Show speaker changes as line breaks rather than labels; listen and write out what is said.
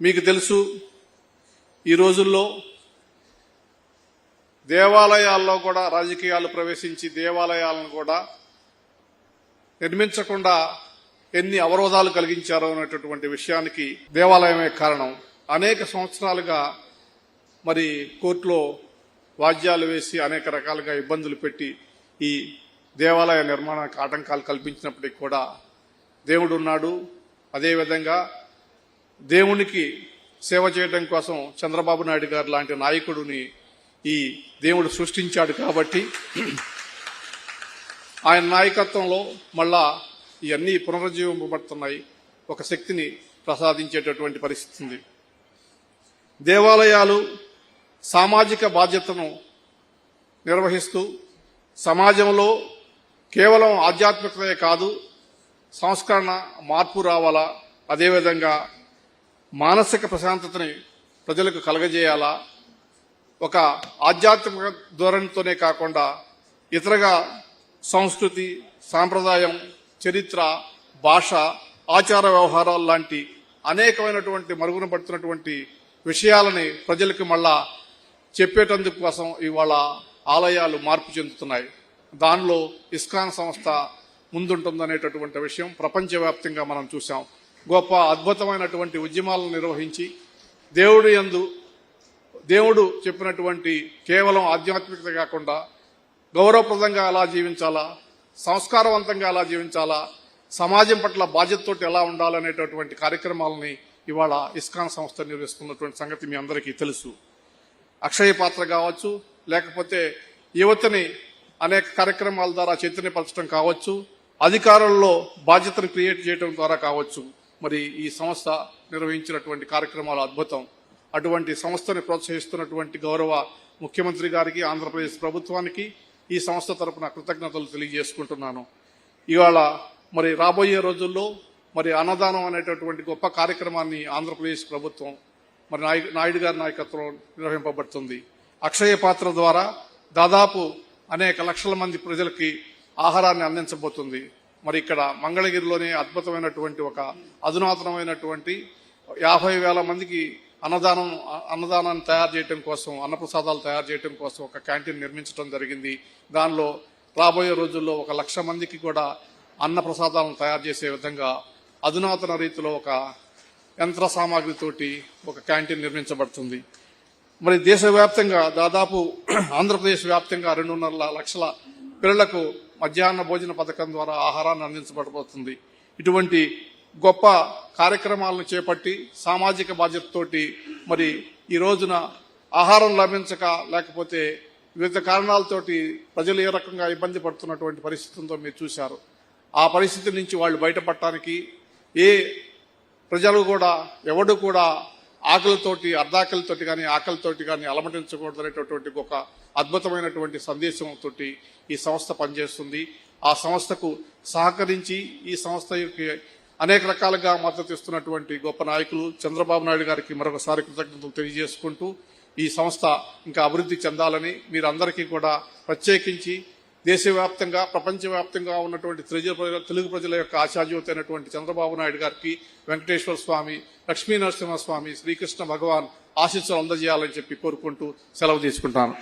మీకు తెలుసు, ఈ రోజుల్లో దేవాలయాల్లో కూడా రాజకీయాలు ప్రవేశించి దేవాలయాలను కూడా నిర్మించకుండా ఎన్ని అవరోధాలు కలిగించారో అనేటటువంటి విషయానికి దేవాలయమే కారణం. అనేక సంవత్సరాలుగా మరి కోర్టులో వాద్యాలు వేసి అనేక రకాలుగా ఇబ్బందులు పెట్టి ఈ దేవాలయ నిర్మాణానికి ఆటంకాలు కల్పించినప్పటికీ కూడా దేవుడు ఉన్నాడు. అదేవిధంగా దేవునికి సేవ చేయడం కోసం చంద్రబాబు నాయుడు గారు లాంటి నాయకుడిని ఈ దేవుడు సృష్టించాడు కాబట్టి ఆయన నాయకత్వంలో మళ్ళా ఇవన్నీ పునరుజ్జీవింపబడుతున్నాయి. ఒక శక్తిని ప్రసాదించేటటువంటి పరిస్థితి ఉంది. దేవాలయాలు సామాజిక బాధ్యతను నిర్వహిస్తూ సమాజంలో కేవలం ఆధ్యాత్మికతే కాదు, సంస్కరణ మార్పు రావాలా, అదేవిధంగా మానసిక ప్రశాంతతని ప్రజలకు కలగజేయాలా, ఒక ఆధ్యాత్మిక ధోరణితోనే కాకుండా ఇతరగా సంస్కృతి, సాంప్రదాయం, చరిత్ర, భాష, ఆచార వ్యవహారాలు లాంటి అనేకమైనటువంటి మరుగున పడుతున్నటువంటి విషయాలని ప్రజలకు మళ్ళా చెప్పేటందుకు కోసం ఇవాళ ఆలయాలు మార్పు చెందుతున్నాయి. దానిలో ఇస్కాన్ సంస్థ ముందుంటుందనేటటువంటి విషయం ప్రపంచవ్యాప్తంగా మనం చూసాం. గొప్ప అద్భుతమైనటువంటి ఉద్యమాలను నిర్వహించి దేవుడు చెప్పినటువంటి కేవలం ఆధ్యాత్మికత కాకుండా గౌరవప్రదంగా ఎలా జీవించాలా, సంస్కారవంతంగా ఎలా జీవించాలా, సమాజం పట్ల బాధ్యతతోటి ఎలా ఉండాలనేటటువంటి కార్యక్రమాలని ఇవాళ ఇస్కాన్ సంస్థ నిర్వహిస్తున్నటువంటి సంగతి మీ అందరికీ తెలుసు. అక్షయ పాత్ర కావచ్చు, లేకపోతే యువతని అనేక కార్యక్రమాల ద్వారా చైతన్యపరచడం కావచ్చు, అధికారుల్లో బాధ్యతను క్రియేట్ చేయడం ద్వారా కావచ్చు. మరి ఈ సంస్థ నిర్వహించినటువంటి కార్యక్రమాలు అద్భుతం. అటువంటి సంస్థని ప్రోత్సహిస్తున్నటువంటి గౌరవ ముఖ్యమంత్రి గారికి, ఆంధ్రప్రదేశ్ ప్రభుత్వానికి ఈ సంస్థ తరపున కృతజ్ఞతలు తెలియజేసుకుంటున్నాను. ఇవాళ మరి రాబోయే రోజుల్లో మరి అన్నదానం అనేటటువంటి గొప్ప కార్యక్రమాన్ని ఆంధ్రప్రదేశ్ ప్రభుత్వం మరి నాయుడు గారి నాయకత్వంలో నిర్వహింపబడుతుంది. అక్షయ పాత్ర ద్వారా దాదాపు అనేక లక్షల మంది ప్రజలకి ఆహారాన్ని అందించబోతుంది. మరి ఇక్కడ మంగళగిరిలోనే అద్భుతమైనటువంటి ఒక అధునాతనమైనటువంటి 50,000 మందికి అన్నదానాన్ని తయారు చేయడం కోసం, అన్నప్రసాదాలు తయారు చేయడం కోసం ఒక క్యాంటీన్ నిర్మించడం జరిగింది. దానిలో రాబోయే రోజుల్లో 1,00,000 మందికి కూడా అన్నప్రసాదాలను తయారు చేసే విధంగా అధునాతన రీతిలో ఒక యంత్ర సామాగ్రితోటి ఒక క్యాంటీన్ నిర్మించబడుతుంది. మరి దేశవ్యాప్తంగా దాదాపు ఆంధ్రప్రదేశ్ వ్యాప్తంగా 2.5 లక్షల పిల్లలకు మధ్యాహ్న భోజన పథకం ద్వారా ఆహారాన్ని అందించబడబోతుంది. ఇటువంటి గొప్ప కార్యక్రమాలను చేపట్టి సామాజిక బాధ్యతతోటి మరి ఈ రోజున ఆహారం లభించక లేకపోతే వివిధ కారణాలతోటి ప్రజలు ఏ రకంగా ఇబ్బంది పడుతున్నటువంటి పరిస్థితి ఉందో మీరు చూశారు. ఆ పరిస్థితి నుంచి వాళ్ళు బయటపడటానికి ఏ ప్రజలు కూడా ఎవడు కూడా ఆకలితోటి, అర్ధాకలితోటి కానీ ఆకలితోటి కానీ అలమటించకూడదు అనేటటువంటి ఒక అద్భుతమైనటువంటి సందేశంతో ఈ సంస్థ పనిచేస్తుంది. ఆ సంస్థకు సహకరించి ఈ సంస్థకి అనేక రకాలుగా మద్దతు ఇస్తున్నటువంటి గొప్ప నాయకులు చంద్రబాబు నాయుడు గారికి మరొకసారి కృతజ్ఞతలు తెలియజేసుకుంటూ ఈ సంస్థ ఇంకా అభివృద్ధి చెందాలని మీరందరికీ కూడా ప్రత్యేకించి దేశవ్యాప్తంగా, ప్రపంచవ్యాప్తంగా ఉన్నటువంటి తెలుగు ప్రజల యొక్క ఆశాజ్యోతి అయినటువంటి చంద్రబాబు నాయుడు గారికి, వెంకటేశ్వర స్వామి, లక్ష్మీ నరసింహస్వామి, శ్రీకృష్ణ భగవాన్ ఆశీస్సులు అందజేయాలని చెప్పి కోరుకుంటూ సెలవు తీసుకుంటాను.